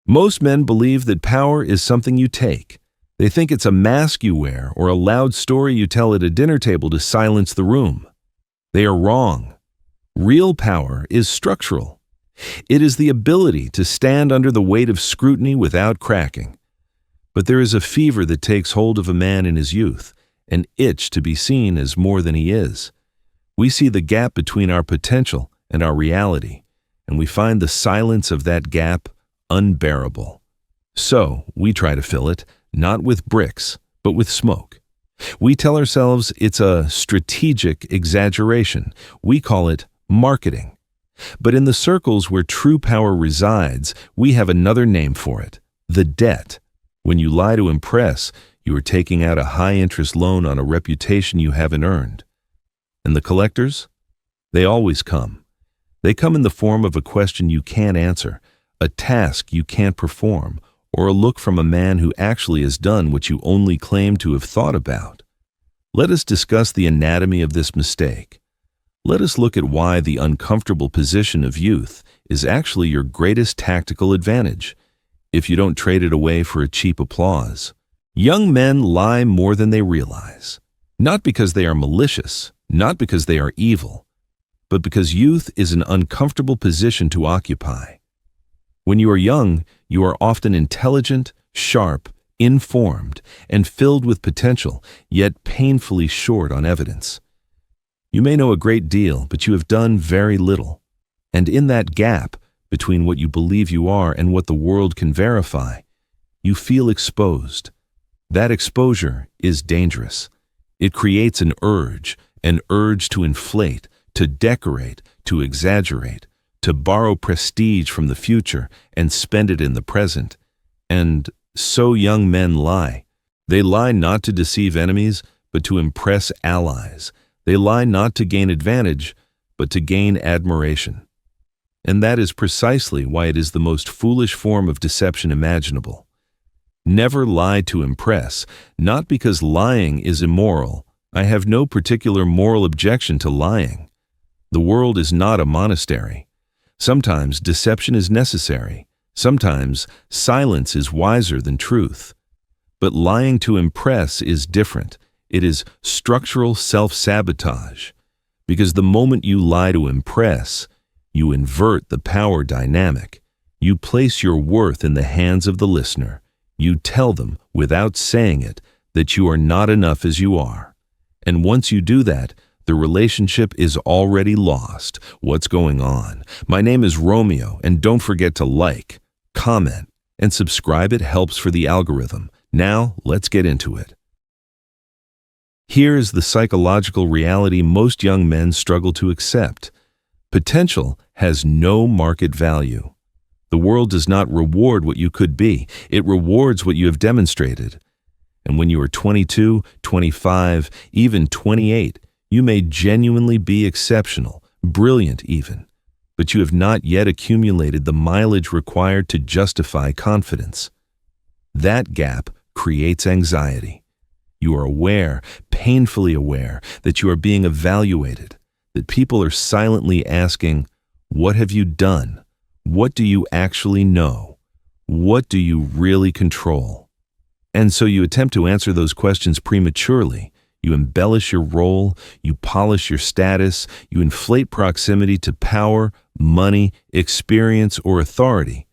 Most men believe that power is something you take. They think it's a mask you wear or a loud story you tell at a dinner table to silence the room. They are wrong. Real power is structural. It is the ability to stand under the weight of scrutiny without cracking. But there is a fever that takes hold of a man in his youth, an itch to be seen as more than he is. We see the gap between our potential and our reality, and we find the silence of that gap unbearable. So we try to fill it, not with bricks, but with smoke. We tell ourselves it's a strategic exaggeration. We call it marketing. But in the circles where true power resides, we have another name for it: the debt. When you lie to impress, you are taking out a high-interest loan on a reputation you haven't earned. And the collectors? They always come. They come in the form of a question you can't answer, a task you can't perform, or a look from a man who actually has done what you only claim to have thought about. Let us discuss the anatomy of this mistake. Let us look at why the uncomfortable position of youth is actually your greatest tactical advantage, if you don't trade it away for a cheap applause. Young men lie more than they realize, not because they are malicious, not because they are evil, but because youth is an uncomfortable position to occupy. When you are young, you are often intelligent, sharp, informed, and filled with potential, yet painfully short on evidence. You may know a great deal, but you have done very little. And in that gap between what you believe you are and what the world can verify, you feel exposed. That exposure is dangerous. It creates an urge to inflate, to decorate, to exaggerate, to borrow prestige from the future and spend it in the present. And so young men lie. They lie not to deceive enemies, but to impress allies. They lie not to gain advantage, but to gain admiration. And that is precisely why it is the most foolish form of deception imaginable. Never lie to impress, not because lying is immoral. I have no particular moral objection to lying. The world is not a monastery. Sometimes deception is necessary. Sometimes silence is wiser than truth. But lying to impress is different. It is structural self-sabotage. Because the moment you lie to impress, you invert the power dynamic. You place your worth in the hands of the listener. You tell them, without saying it, that you are not enough as you are. And once you do that, the relationship is already lost. What's going on? My name is Romeo, and don't forget to like, comment, and subscribe. It helps for the algorithm. Now, let's get into it. Here is the psychological reality most young men struggle to accept. Potential has no market value. The world does not reward what you could be. It rewards what you have demonstrated. And when you are 22, 25, even 28, you may genuinely be exceptional, brilliant even, but you have not yet accumulated the mileage required to justify confidence. That gap creates anxiety. You are aware, painfully aware, that you are being evaluated, that people are silently asking, "What have you done? What do you actually know? What do you really control?" And so you attempt to answer those questions prematurely. You embellish your role, you polish your status, you inflate proximity to power, money, experience, or authority.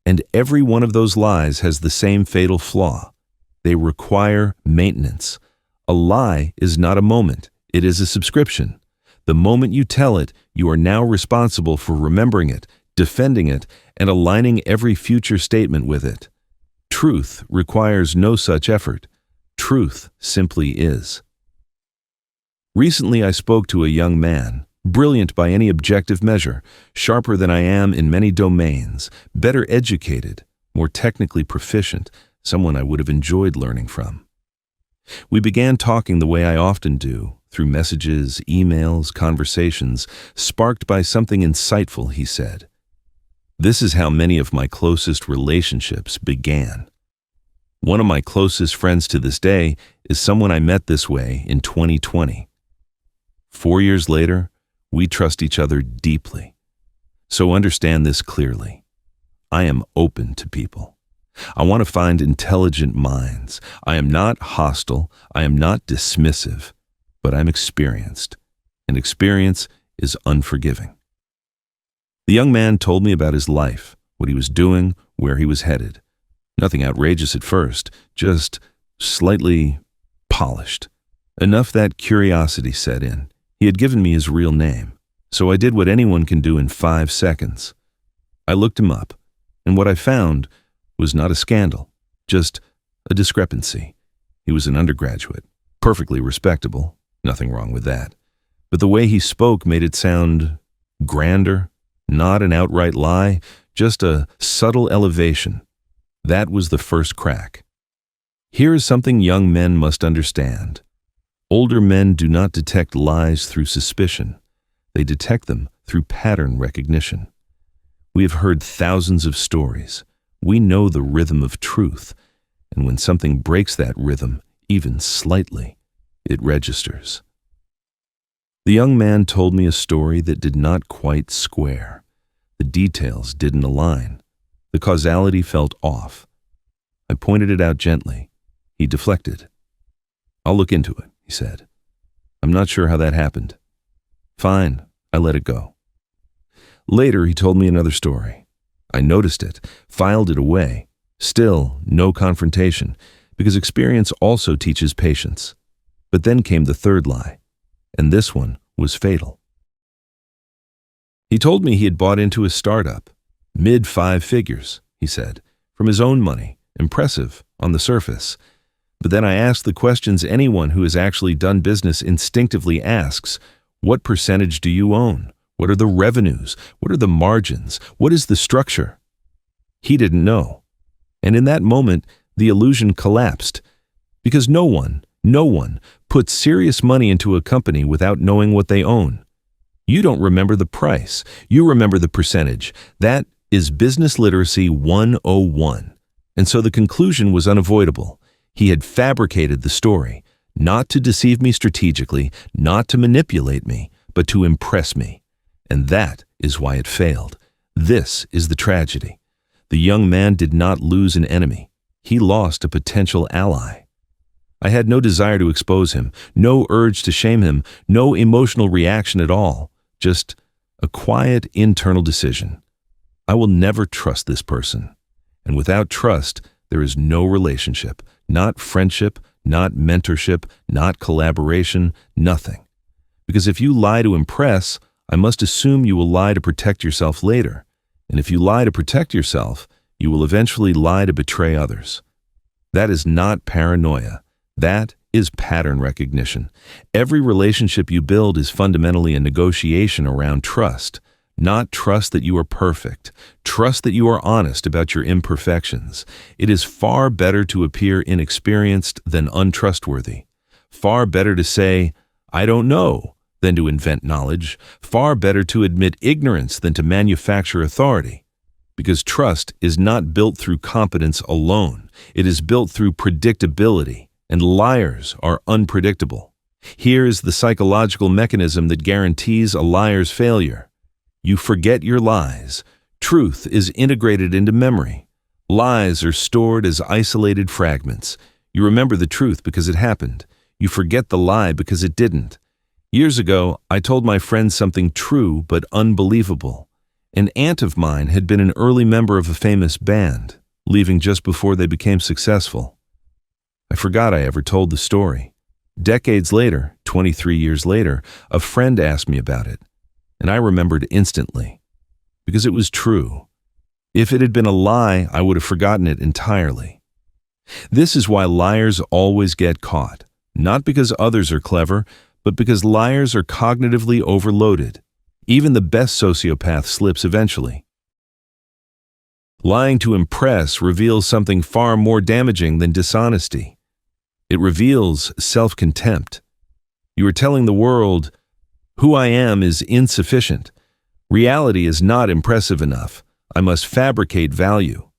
And every one of those lies has the same fatal flaw. They require maintenance. A lie is not a moment, it is a subscription. The moment you tell it, you are now responsible for remembering it, defending it, and aligning every future statement with it. Truth requires no such effort. Truth simply is. Recently, I spoke to a young man, brilliant by any objective measure, sharper than I am in many domains, better educated, more technically proficient, someone I would have enjoyed learning from. We began talking the way I often do, through messages, emails, conversations, sparked by something insightful, he said. This is how many of my closest relationships began. One of my closest friends to this day is someone I met this way in 2020. 4 years later, we trust each other deeply. So understand this clearly. I am open to people. I want to find intelligent minds. I am not hostile. I am not dismissive, but I'm experienced, and experience is unforgiving. The young man told me about his life, what he was doing, where he was headed. Nothing outrageous at first, just slightly polished. Enough that curiosity set in. He had given me his real name, so I did what anyone can do in 5 seconds. I looked him up, and what I found was not a scandal, just a discrepancy. He was an undergraduate, perfectly respectable, nothing wrong with that. But the way he spoke made it sound grander, not an outright lie, just a subtle elevation. That was the first crack. Here is something young men must understand. Older men do not detect lies through suspicion. They detect them through pattern recognition. We have heard thousands of stories. We know the rhythm of truth, and when something breaks that rhythm, even slightly, it registers. The young man told me a story that did not quite square. The details didn't align. The causality felt off. I pointed it out gently. He deflected. "I'll look into it," he said. "I'm not sure how that happened." Fine, I let it go. Later, he told me another story. I noticed it, filed it away. Still, no confrontation, because experience also teaches patience. But then came the third lie, and this one was fatal. He told me he had bought into a startup. Mid-5 figures, he said, from his own money. Impressive on the surface. But then I asked the questions anyone who has actually done business instinctively asks. What percentage do you own? What are the revenues? What are the margins? What is the structure? He didn't know. And in that moment, the illusion collapsed. Because no one puts serious money into a company without knowing what they own. You don't remember the price. You remember the percentage. That is business literacy 101. And so the conclusion was unavoidable. He had fabricated the story, not to deceive me strategically, not to manipulate me, but to impress me. And that is why it failed. This is the tragedy. The young man did not lose an enemy. He lost a potential ally. I had no desire to expose him, no urge to shame him, no emotional reaction at all, just a quiet internal decision. I will never trust this person. And without trust, there is no relationship, not friendship, not mentorship, not collaboration, nothing. Because if you lie to impress, I must assume you will lie to protect yourself later. And if you lie to protect yourself, you will eventually lie to betray others. That is not paranoia. That is pattern recognition. Every relationship you build is fundamentally a negotiation around trust. Not trust that you are perfect. Trust that you are honest about your imperfections. It is far better to appear inexperienced than untrustworthy. Far better to say, "I don't know," than to invent knowledge. Far better to admit ignorance than to manufacture authority. Because trust is not built through competence alone. It is built through predictability, and liars are unpredictable. Here is the psychological mechanism that guarantees a liar's failure. You forget your lies. Truth is integrated into memory. Lies are stored as isolated fragments. You remember the truth because it happened. You forget the lie because it didn't. Years ago, I told my friend something true but unbelievable. An aunt of mine had been an early member of a famous band, leaving just before they became successful. I forgot I ever told the story. Decades later, 23 years later, a friend asked me about it. And I remembered instantly, because it was true. If it had been a lie, I would have forgotten it entirely. This is why liars always get caught, not because others are clever, but because liars are cognitively overloaded. Even the best sociopath slips eventually. Lying to impress reveals something far more damaging than dishonesty. It reveals self-contempt. You are telling the world, "Who I am is insufficient. Reality is not impressive enough. I must fabricate value."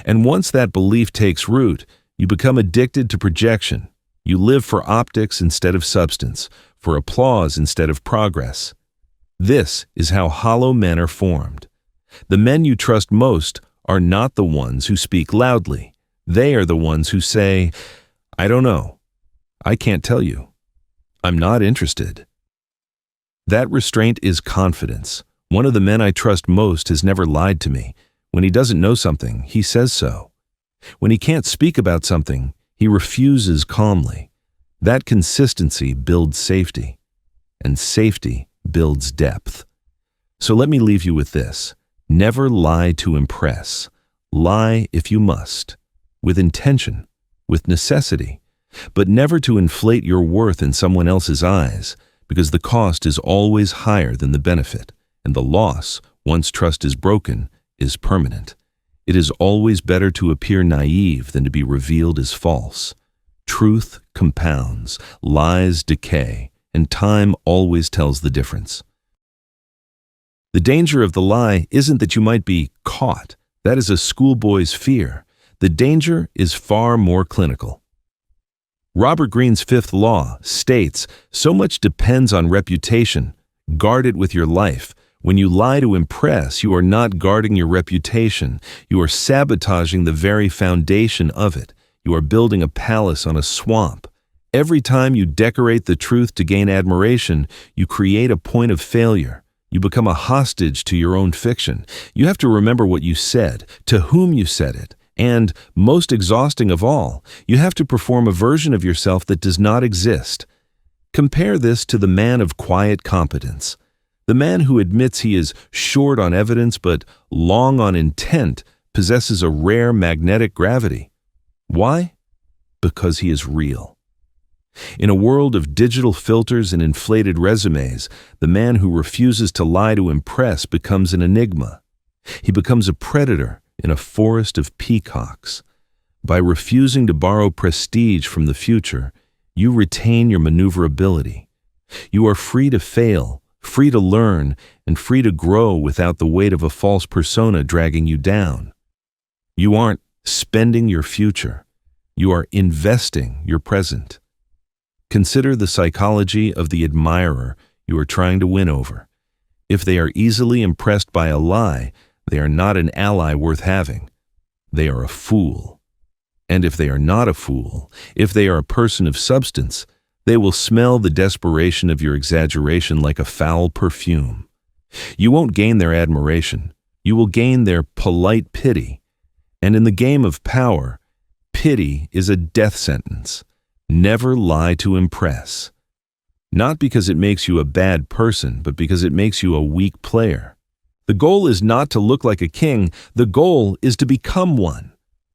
And once that belief takes root, you become addicted to projection. You live for optics instead of substance, for applause instead of progress. This is how hollow men are formed. The men you trust most are not the ones who speak loudly. They are the ones who say, "I don't know. I can't tell you. I'm not interested." That restraint is confidence. One of the men I trust most has never lied to me. When he doesn't know something, he says so. When he can't speak about something, he refuses calmly. That consistency builds safety, and safety builds depth. So let me leave you with this. Never lie to impress. Lie if you must, with intention, with necessity, but never to inflate your worth in someone else's eyes, because the cost is always higher than the benefit, and the loss, once trust is broken, is permanent. It is always better to appear naive than to be revealed as false. Truth compounds, lies decay, and time always tells the difference. The danger of the lie isn't that you might be caught. That is a schoolboy's fear. The danger is far more clinical. Robert Greene's fifth law states, "So much depends on reputation. Guard it with your life. When you lie to impress, you are not guarding your reputation. You are sabotaging the very foundation of it. You are building a palace on a swamp. Every time you decorate the truth to gain admiration, you create a point of failure. You become a hostage to your own fiction. You have to remember what you said, to whom you said it, and, most exhausting of all, you have to perform a version of yourself that does not exist. Compare this to the man of quiet competence. The man who admits he is short on evidence but long on intent possesses a rare magnetic gravity. Why? Because he is real. In a world of digital filters and inflated resumes, the man who refuses to lie to impress becomes an enigma. He becomes a predator in a forest of peacocks. By refusing to borrow prestige from the future, you retain your maneuverability. You are free to fail, free to learn, and free to grow without the weight of a false persona dragging you down. You aren't spending your future. You are investing your present. Consider the psychology of the admirer you are trying to win over. If they are easily impressed by a lie, they are not an ally worth having. They are a fool. And if they are not a fool, if they are a person of substance, they will smell the desperation of your exaggeration like a foul perfume. You won't gain their admiration. You will gain their polite pity. And in the game of power, pity is a death sentence. Never lie to impress. Not because it makes you a bad person, but because it makes you a weak player. The goal is not to look like a king. The goal is to become one.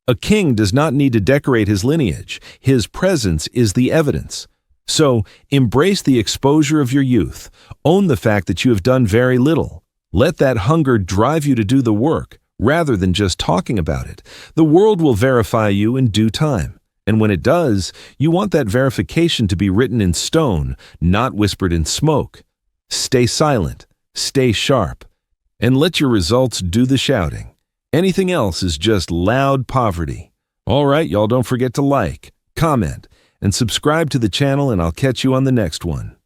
A king does not need to decorate his lineage. His presence is the evidence. So, embrace the exposure of your youth. Own the fact that you have done very little. Let that hunger drive you to do the work, rather than just talking about it. The world will verify you in due time. And when it does, you want that verification to be written in stone, not whispered in smoke. Stay silent, stay sharp, and let your results do the shouting. Anything else is just loud poverty. All right, y'all, don't forget to like, comment, and subscribe to the channel, and I'll catch you on the next one.